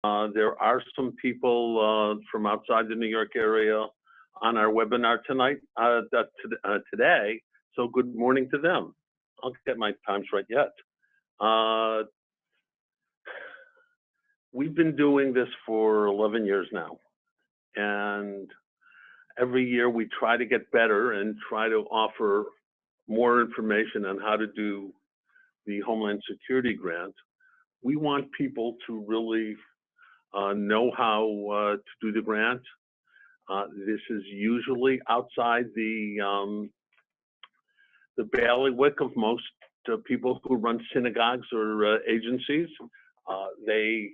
There are some people from outside the New York area on our webinar tonight, today, so good morning to them. I'll get my times right yet. We've been doing this for 11 years now, and every year we try to get better and try to offer more information on how to do the Homeland Security grant. We want people to really know how to do the grant. This is usually outside the bailiwick of most people who run synagogues or agencies. They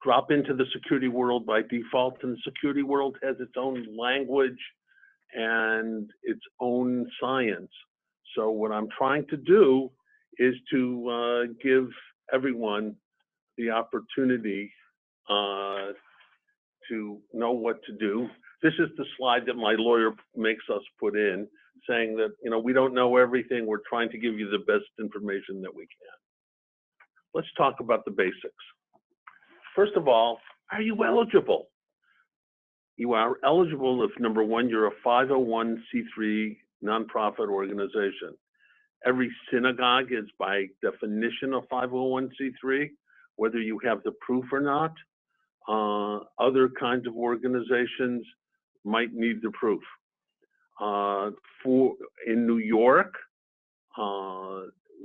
drop into the security world by default, and the security world has its own language and its own science. So what I'm trying to do is to give everyone the opportunity to know what to do. This is the slide that my lawyer makes us put in, saying that, you know, we don't know everything. We're trying to give you the best information that we can. Let's talk about the basics. First of all, are you eligible? You are eligible if, number one, you're a 501c3 nonprofit organization. Every synagogue is by definition a 501c3, whether you have the proof or not. Other kinds of organizations might need the proof. In New York,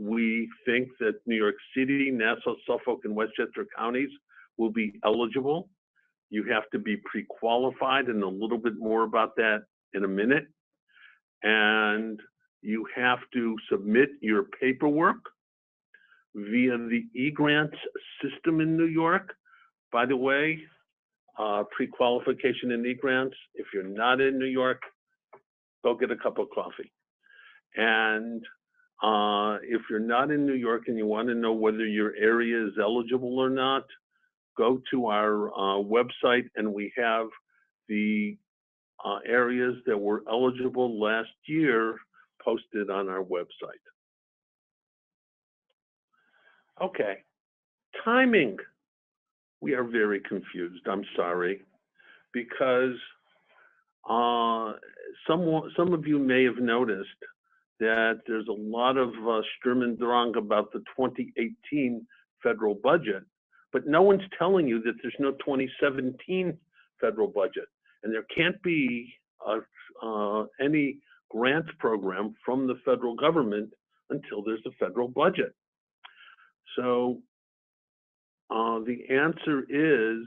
we think that New York City, Nassau, Suffolk, and Westchester counties will be eligible. You have to be pre-qualified, and a little bit more about that in a minute. And you have to submit your paperwork via the e-grants system in New York. By the way, pre-qualification and e-grants, if you're not in New York, go get a cup of coffee. And if you're not in New York and you want to know whether your area is eligible or not, go to our website, and we have the areas that were eligible last year posted on our website. Okay, timing. We are very confused, I'm sorry, because some of you may have noticed that there's a lot of Sturm und Drang about the 2018 federal budget, but no one's telling you that there's no 2017 federal budget, and there can't be any grant program from the federal government until there's a federal budget. So the answer is,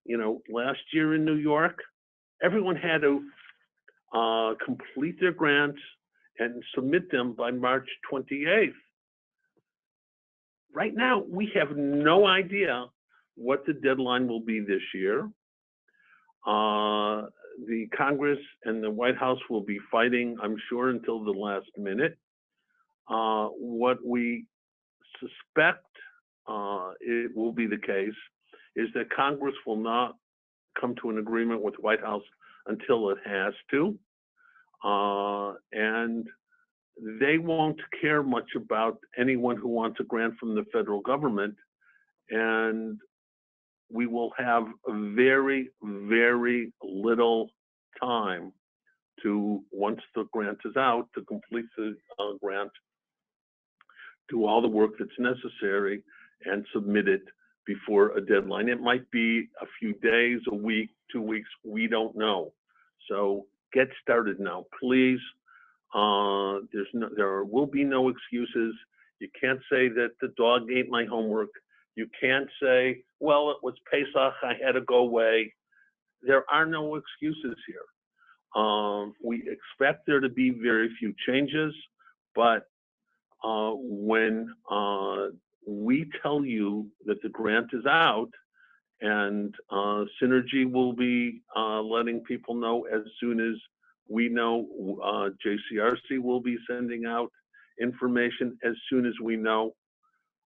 you know, last year in New York, everyone had to complete their grants and submit them by March 28th. Right now, we have no idea what the deadline will be this year. The Congress and the White House will be fighting, I'm sure, until the last minute. What we suspect it will be the case is that Congress will not come to an agreement with the White House until it has to. And they won't care much about anyone who wants a grant from the federal government. And we will have very, very little time to, once the grant is out, to complete the grant, do all the work that's necessary, and submit it before a deadline. It might be a few days, a week, 2 weeks, we don't know. So get started now, please. There will be no excuses. You can't say that the dog ate my homework. You can't say, well, it was Pesach, I had to go away. There are no excuses here. We expect there to be very few changes, but when we tell you that the grant is out, and Synergy will be letting people know as soon as we know. JCRC will be sending out information as soon as we know.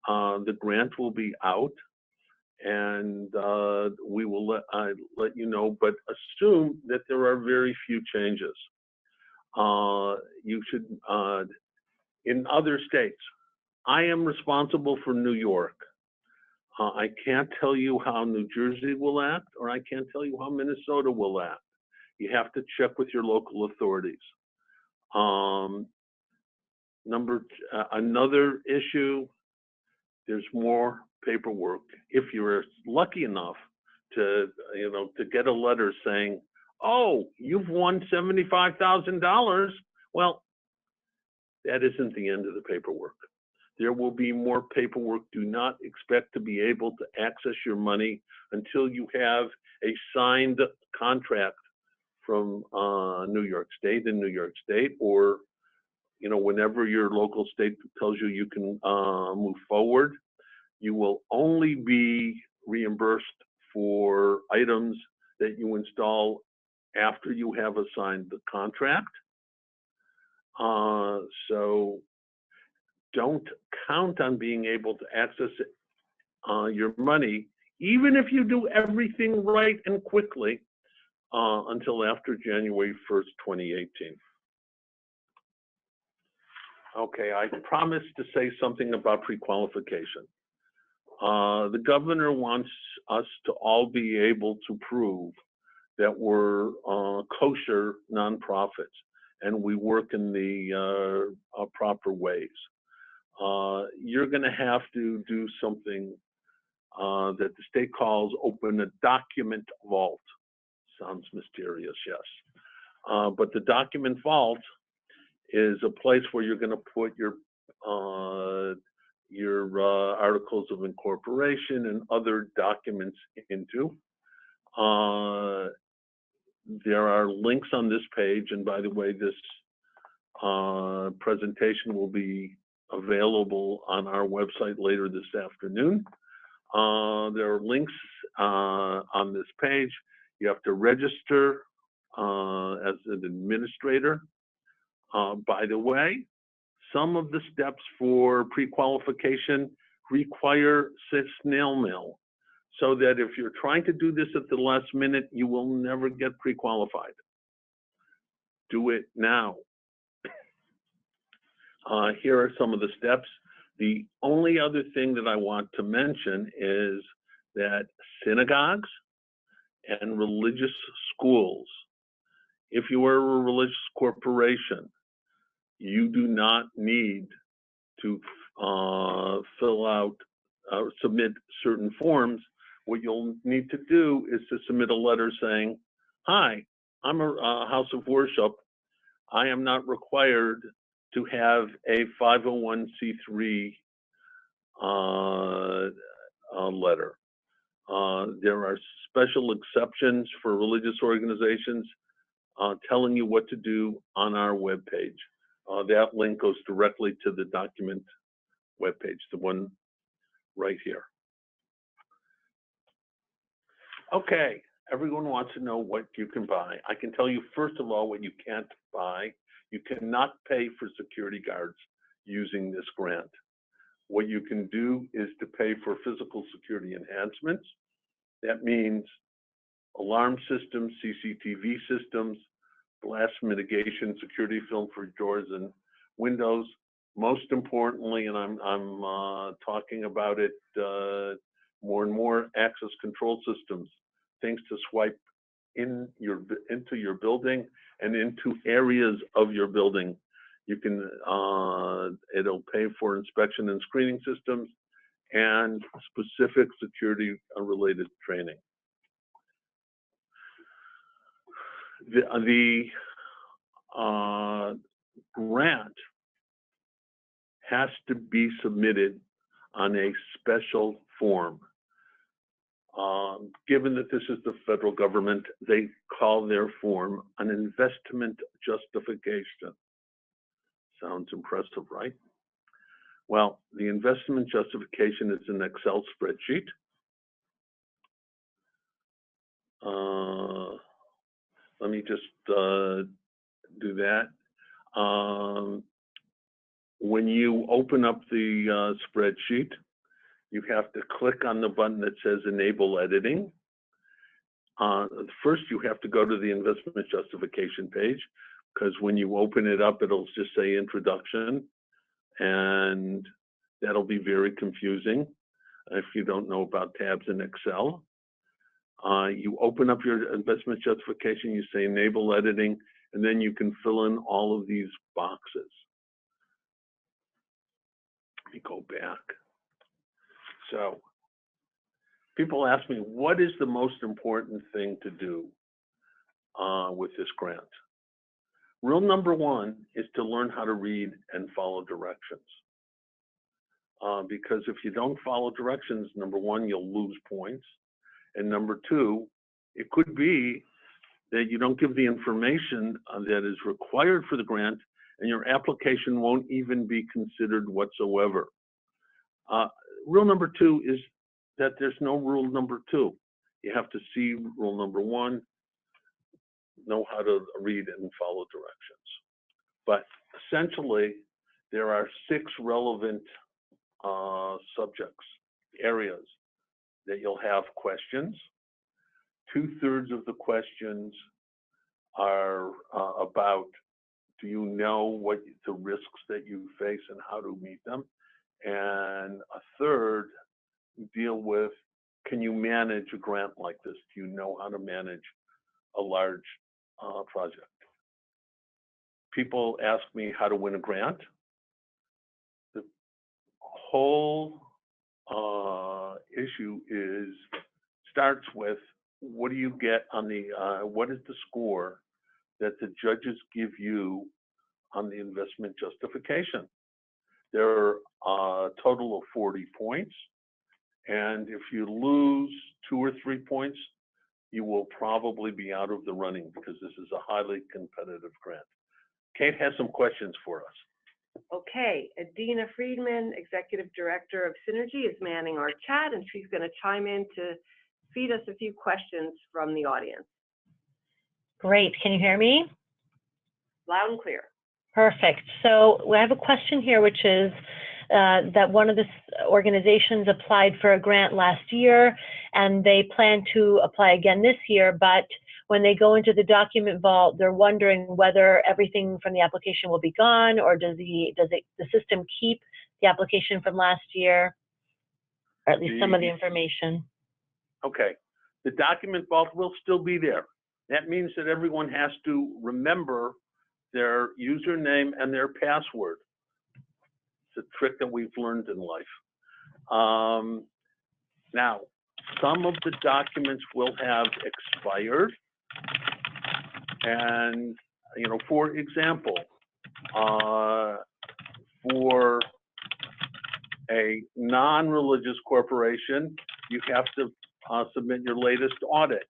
The grant will be out, and we will let you know, but assume that there are very few changes. You should, in other states, I am responsible for New York. I can't tell you how New Jersey will act, or I can't tell you how Minnesota will act. You have to check with your local authorities. Another issue, there's more paperwork. If you're lucky enough to get a letter saying, oh, you've won $75,000, well, that isn't the end of the paperwork. There will be more paperwork. Do not expect to be able to access your money until you have a signed contract from New York State in New York State, or whenever your local state tells you you can move forward. You will only be reimbursed for items that you install after you have assigned the contract. So don't count on being able to access your money, even if you do everything right and quickly, until after January 1st, 2018. Okay, I promised to say something about pre-qualification. The governor wants us to all be able to prove that we're kosher nonprofits and we work in the proper ways. You're going to have to do something that the state calls open a document vault. Sounds mysterious, yes. But the document vault is a place where you're going to put your articles of incorporation and other documents into. There are links on this page, and by the way, this presentation will be available on our website later this afternoon. There are links on this page. You have to register as an administrator. By the way, some of the steps for pre-qualification require snail mail, so that if you're trying to do this at the last minute, you will never get pre-qualified. Do it now. Here are some of the steps. The only other thing that I want to mention is that synagogues and religious schools, if you are a religious corporation, you do not need to fill out, submit certain forms. What you'll need to do is to submit a letter saying, hi, I'm a house of worship. I am not required to have a 501c3 letter. There are special exceptions for religious organizations telling you what to do on our webpage. That link goes directly to the document webpage, the one right here. Okay, everyone wants to know what you can buy. I can tell you, first of all, what you can't buy. You cannot pay for security guards using this grant. What you can do is to pay for physical security enhancements. That means alarm systems, CCTV systems, blast mitigation, security film for doors and windows. Most importantly, and I'm talking about it more and more, access control systems, things to swipe into your building and into areas of your building. You can, it'll pay for inspection and screening systems and specific security related training. The grant has to be submitted on a special form. Given that this is the federal government, they call their form an investment justification. Sounds impressive, right? Well, the investment justification is an Excel spreadsheet. Let me just do that. When you open up the spreadsheet, you have to click on the button that says Enable Editing. First, you have to go to the investment justification page, because when you open it up, it'll just say Introduction, and that'll be very confusing. if you don't know about tabs in Excel. You open up your investment justification, you say enable editing, and then you can fill in all of these boxes. Let me go back. So people ask me, what is the most important thing to do with this grant? Rule number one is to learn how to read and follow directions. Because if you don't follow directions, number one, you'll lose points. And number two, it could be that you don't give the information that is required for the grant, and your application won't even be considered whatsoever. Rule number two is that there's no rule number two. You have to see rule number one, know how to read and follow directions. But essentially, there are 6 relevant subjects, areas that you'll have questions. 2/3 of the questions are about, do you know what the risks that you face and how to meet them? And 1/3 deal with, can you manage a grant like this? Do you know how to manage a large project? People ask me how to win a grant. The whole issue starts with, what do you get on the, what is the score that the judges give you on the investment justification? There are a total of 40 points. And if you lose 2 or 3 points, you will probably be out of the running, because this is a highly competitive grant. Kate has some questions for us. Okay, Adina Friedman, Executive Director of Synergy, is manning our chat, and she's going to chime in to feed us a few questions from the audience. Great. Can you hear me? Loud and clear. Perfect. So we have a question here, which is that one of the organizations applied for a grant last year, and they plan to apply again this year, but when they go into the document vault, they're wondering whether everything from the application will be gone, or does the system keep the application from last year, or at least some of the information? Okay, the document vault will still be there. That means that everyone has to remember their username and their password. It's a trick that we've learned in life. Now, some of the documents will have expired. And, you know, for example, for a non-religious corporation, you have to submit your latest audit.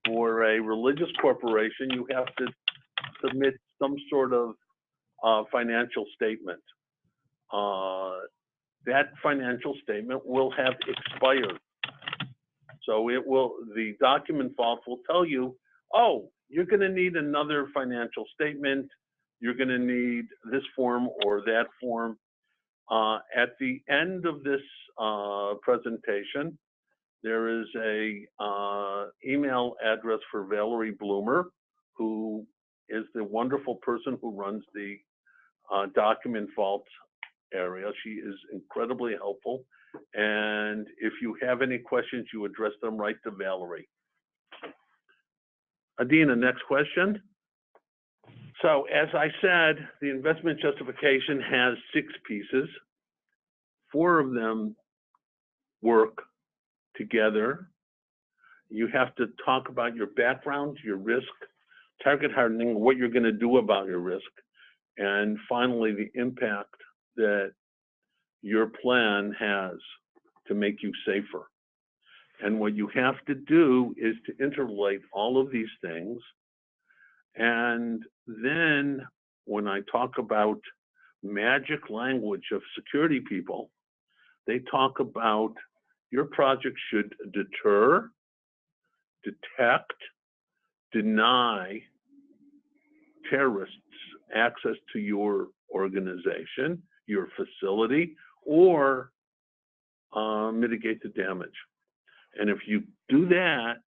For a religious corporation, you have to submit some sort of financial statement. That financial statement will have expired. So the document vault will tell you, oh, you're going to need another financial statement. You're going to need this form or that form. At the end of this presentation, there is a email address for Valerie Bloomer, who is the wonderful person who runs the document vault area. She is incredibly helpful. And if you have any questions, you address them right to Valerie. Adina, next question. So as I said, the investment justification has 6 pieces. 4 of them work together. You have to talk about your background, your risk, target hardening, what you're going to do about your risk, and finally the impact that your plan has to make you safer. And what you have to do is to interrelate all of these things. And then when I talk about magic language of security people, they talk about your project should deter, detect, deny terrorists access to your organization, your facility, or mitigate the damage. And if you do that,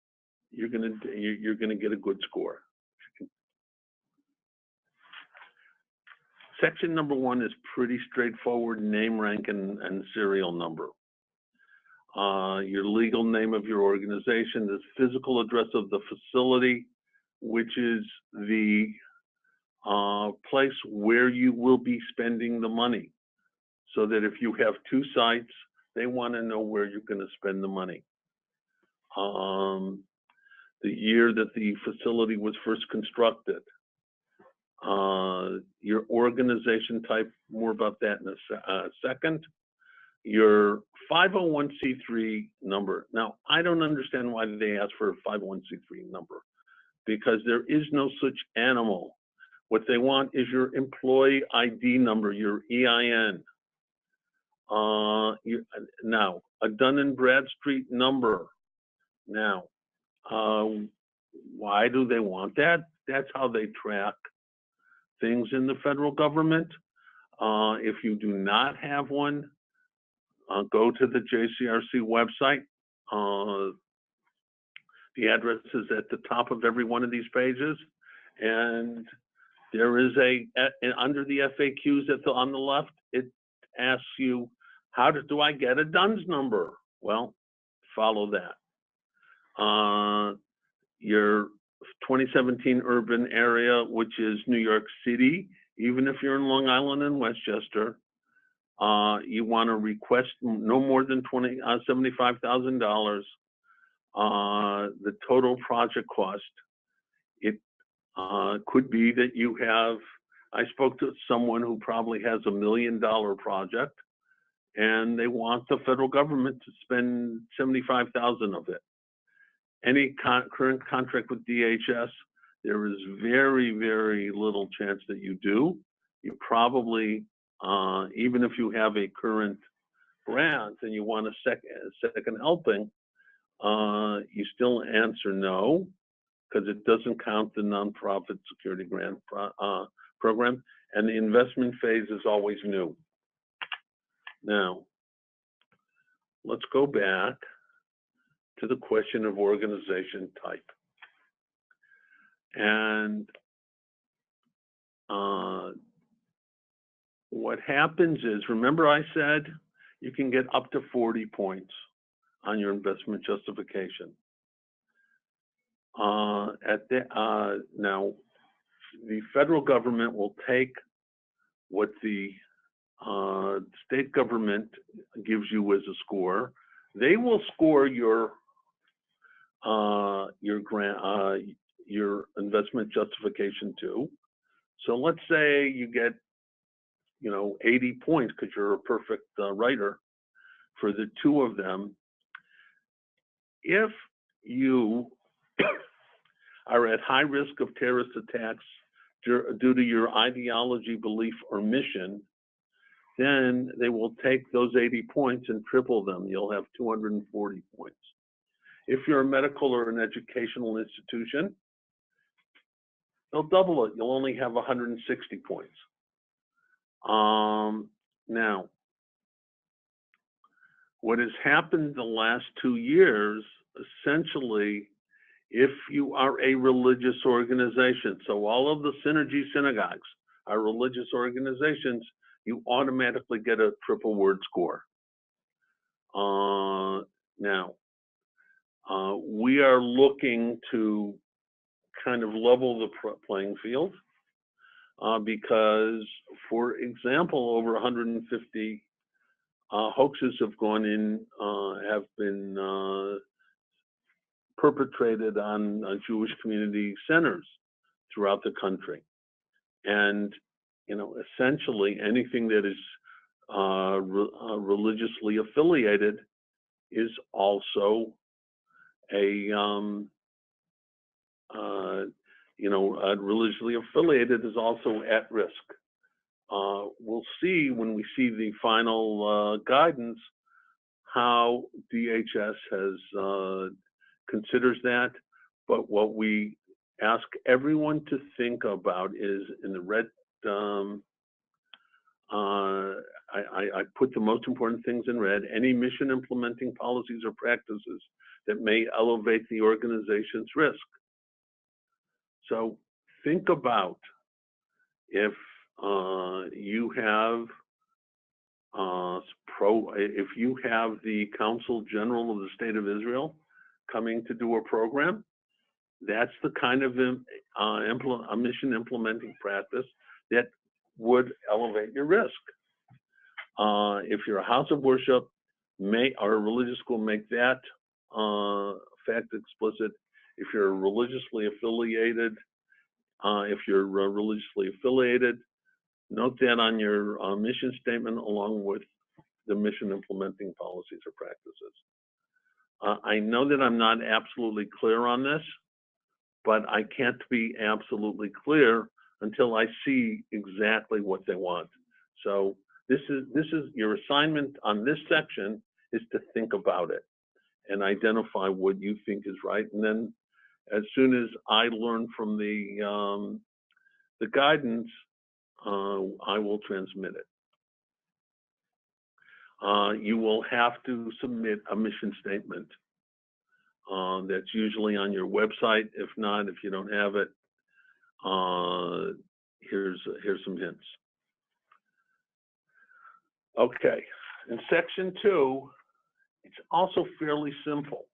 you're gonna get a good score. Section number 1 is pretty straightforward: name, rank, and serial number. your legal name of your organization, the physical address of the facility, which is the place where you will be spending the money. So that if you have two sites, they want to know where you're going to spend the money. The year that the facility was first constructed, your organization type, more about that in a second. Your 501c3 number. Now, I don't understand why they ask for a 501c3 number, because there is no such animal. What they want is your employee ID number, your EIN. Now, a Dun & Bradstreet number. Now, why do they want that? That's how they track things in the federal government. If you do not have one, go to the JCRC website. The address is at the top of every one of these pages. And there is under the FAQs on the left, it asks you, how do I get a DUNS number? Well, follow that. Your 2017 urban area, which is New York City, even if you're in Long Island and Westchester, you want to request no more than $75,000. The total project cost. It could be that you have, I spoke to someone who probably has $1 million project, and they want the federal government to spend $75,000 of it. Any current contract with DHS, there is very, very little chance that you do. You probably, even if you have a current grant and you want a second helping, you still answer no, because it doesn't count the nonprofit security grant program, and the investment phase is always new. Now, let's go back to the question of organization type. And what happens is, remember I said you can get up to 40 points on your investment justification. Now, the federal government will take what the state government gives you as a score. They will score your investment justification too. So let's say you get 80 points because you're a perfect writer for the two of them. If you are at high risk of terrorist attacks due to your ideology, belief, or mission, then they will take those 80 points and triple them. You'll have 240 points. If you're a medical or an educational institution, they'll double it. You'll only have 160 points. Now, what has happened the last 2 years, essentially, if you are a religious organization, so all of the Synergy synagogues are religious organizations, you automatically get a triple word score. Now, we are looking to kind of level the playing field because, for example, over 150 hoaxes have gone in, have been perpetrated on Jewish community centers throughout the country. And, essentially anything that is religiously affiliated is also religiously affiliated is also at risk. We'll see when we see the final guidance how DHS has considers that, but what we ask everyone to think about is in the red. I put the most important things in red. Any mission implementing policies or practices that may elevate the organization's risk. So think about if you have If you have the Council General of the State of Israel coming to do a program, that's the kind of a mission implementing practice that would elevate your risk. If you're a house of worship, or a religious school, make that fact explicit. If you're religiously affiliated, note that on your mission statement along with the mission implementing policies or practices. I know that I'm not absolutely clear on this, but I can't be absolutely clear until I see exactly what they want. So this is your assignment on this section, is to think about it and identify what you think is right. And then as soon as I learn from the guidance, I will transmit it. You will have to submit a mission statement. That's usually on your website. If not, if you don't have it, here's some hints. Okay, in section 2, it's also fairly simple.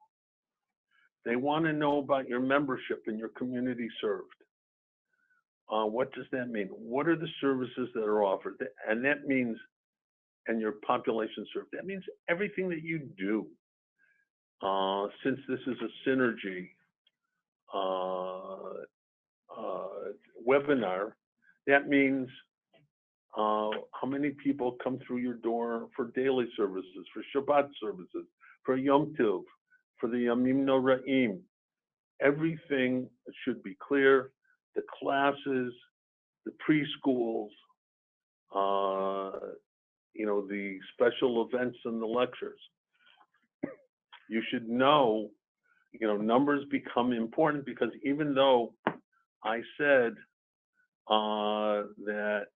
They want to know about your membership and your community served. What does that mean? What are the services that are offered? And that means, and your population served. That means everything that you do. Since this is a synergy webinar, that means how many people come through your door for daily services, for Shabbat services, for Yom Tov, for the Yamim Noraim. Everything should be clear. The classes, the preschools, the special events and the lectures. You should know, numbers become important, because even though I said that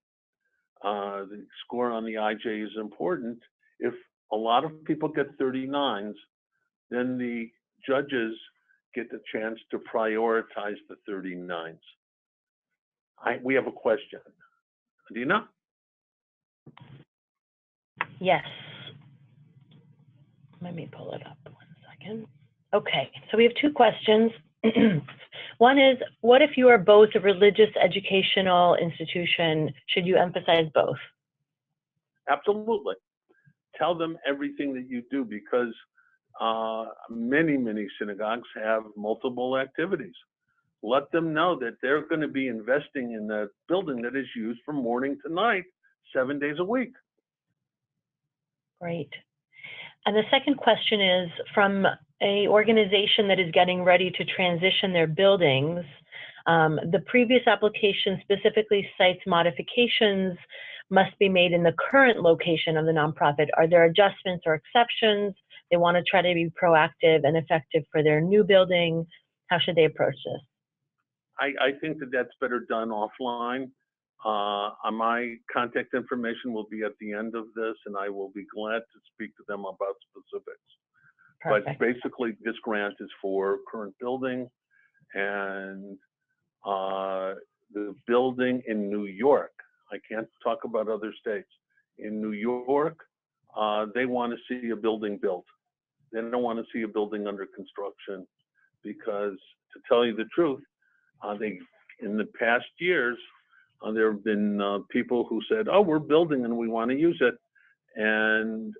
the score on the IJ is important, if a lot of people get 39s, then the judges get the chance to prioritize the 39s. We have a question. Adina? Yes. Let me pull it up 1 second. Okay, so we have 2 questions. One is, what if you are both a religious educational institution? Should you emphasize both? Absolutely. Tell them everything that you do, because many synagogues have multiple activities. Let them know that they're going to be investing in a building that is used from morning to night, 7 days a week. Great. And the second question is, from an organization that is getting ready to transition their buildings, the previous application specifically cites modifications must be made in the current location of the nonprofit. Are there adjustments or exceptions? They want to try to be proactive and effective for their new building. How should they approach this? I think that that's better done offline. My contact information will be at the end of this, and I will be glad to speak to them about specifics. Perfect. But basically, this grant is for current building, and the building in New York. I can't talk about other states. In New York, they want to see a building built. They don't want to see a building under construction, because, to tell you the truth, in the past years, there have been people who said, "Oh, we're building and we want to use it," and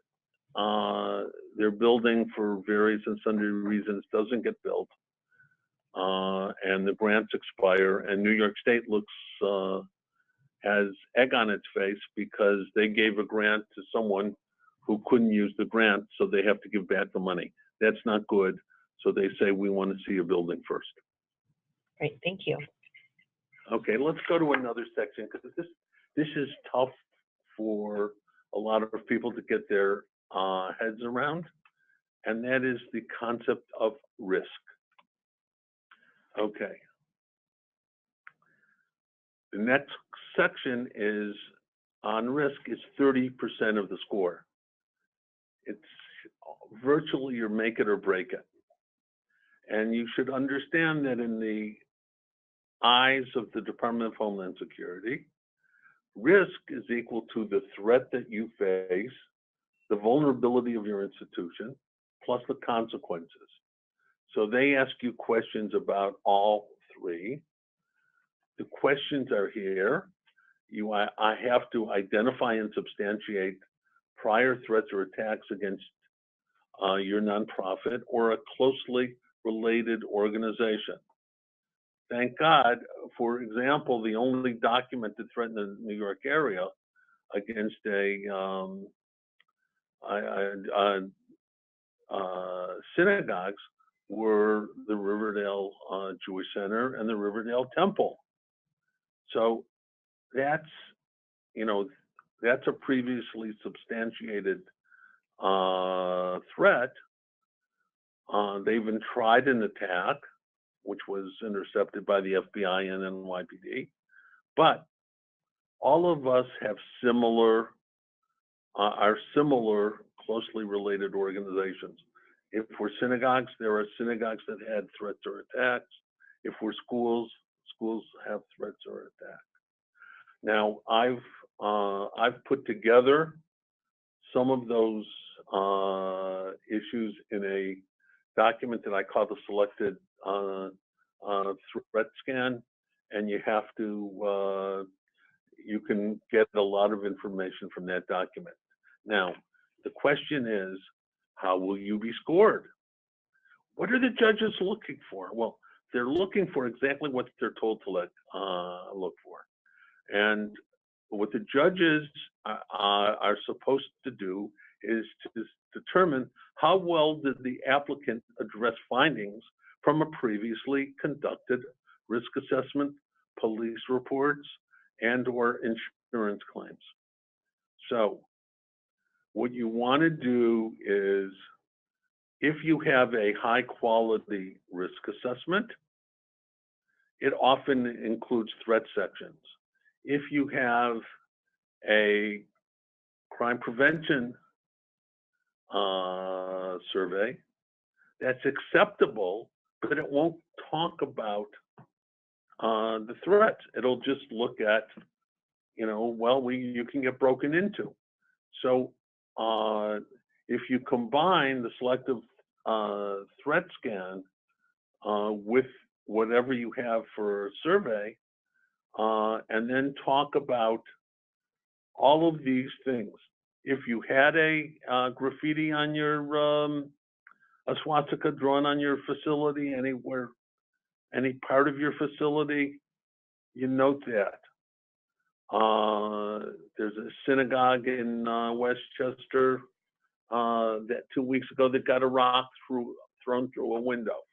their building, for various and sundry reasons, doesn't get built, and the grants expire, and New York State has egg on its face, because they gave a grant to someone who couldn't use the grant, so they have to give back the money. That's not good. So they say, we want to see a building first. Great, thank you. Okay, let's go to another section, because this is tough for a lot of people to get their heads around, and that is the concept of risk. Okay. The next section is on risk, is 30% of the score. It's virtually your make it or break it. And you should understand that in the eyes of the Department of Homeland Security, risk is equal to the threat that you face, the vulnerability of your institution, plus the consequences. So they ask you questions about all three. The questions are here. I have to identify and substantiate prior threats or attacks against your nonprofit or a closely related organization. Thank God, for example, the only documented threat in the New York area against synagogues were the Riverdale Jewish Center and the Riverdale Temple. So that's a previously substantiated threat. They've even tried an attack, which was intercepted by the FBI and NYPD. But all of us have are similar, closely related organizations. If we're synagogues, there are synagogues that had threats or attacks. If we're schools, schools have threats or attacks. Now, I've put together some of those issues in a document that I call the selected threat scan, and you have to, you can get a lot of information from that document. Now, the question is, how will you be scored? What are the judges looking for? Well, they're looking for exactly what they're told to look for. And what the judges are supposed to do is to determine how well did the applicant address findings from a previously conducted risk assessment, police reports, and/or insurance claims. So what you want to do is, if you have a high quality risk assessment, it often includes threat sections. If you have a crime prevention survey, that's acceptable, but it won't talk about the threats. It'll just look at, you can get broken into. So if you combine the selective threat scan with whatever you have for a survey, and then talk about all of these things. If you had a graffiti on your, a swastika drawn on your facility anywhere, any part of your facility, you note that. There's a synagogue in Westchester that 2 weeks ago that got a rock thrown through a window.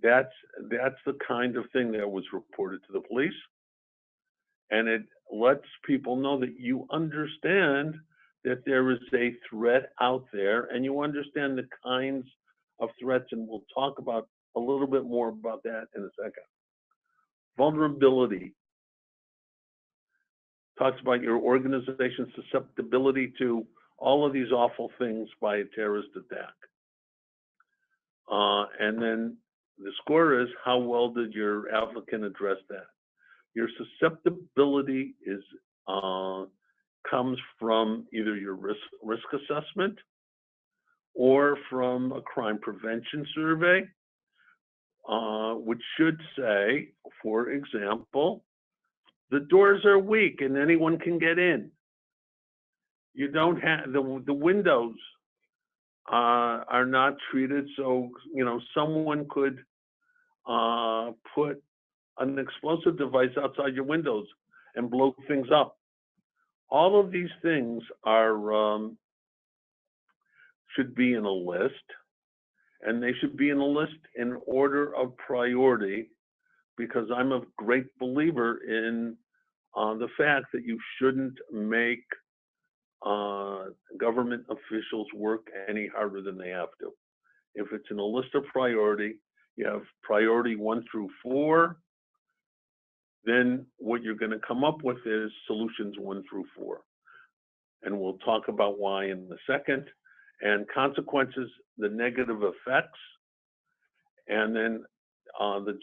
That's the kind of thing that was reported to the police, and it lets people know that you understand that there is a threat out there, and you understand the kinds of threats, and we'll talk about a little bit more about that in a second. Vulnerability talks about your organization's susceptibility to all of these awful things by a terrorist attack. And then the score is, how well did your applicant address that? Your susceptibility is comes from either your risk assessment or from a crime prevention survey, which should say, for example, the doors are weak and anyone can get in. You don't have the windows are not treated, so someone could put an explosive device outside your windows and blow things up. All of these things are should be in a list, and they should be in a list in order of priority, because I'm a great believer in the fact that you shouldn't make government officials work any harder than they have to. If it's in a list of priority, you have priority 1 through 4, then what you're going to come up with is solutions 1 through 4. And we'll talk about why in a second. And consequences, the negative effects, and then the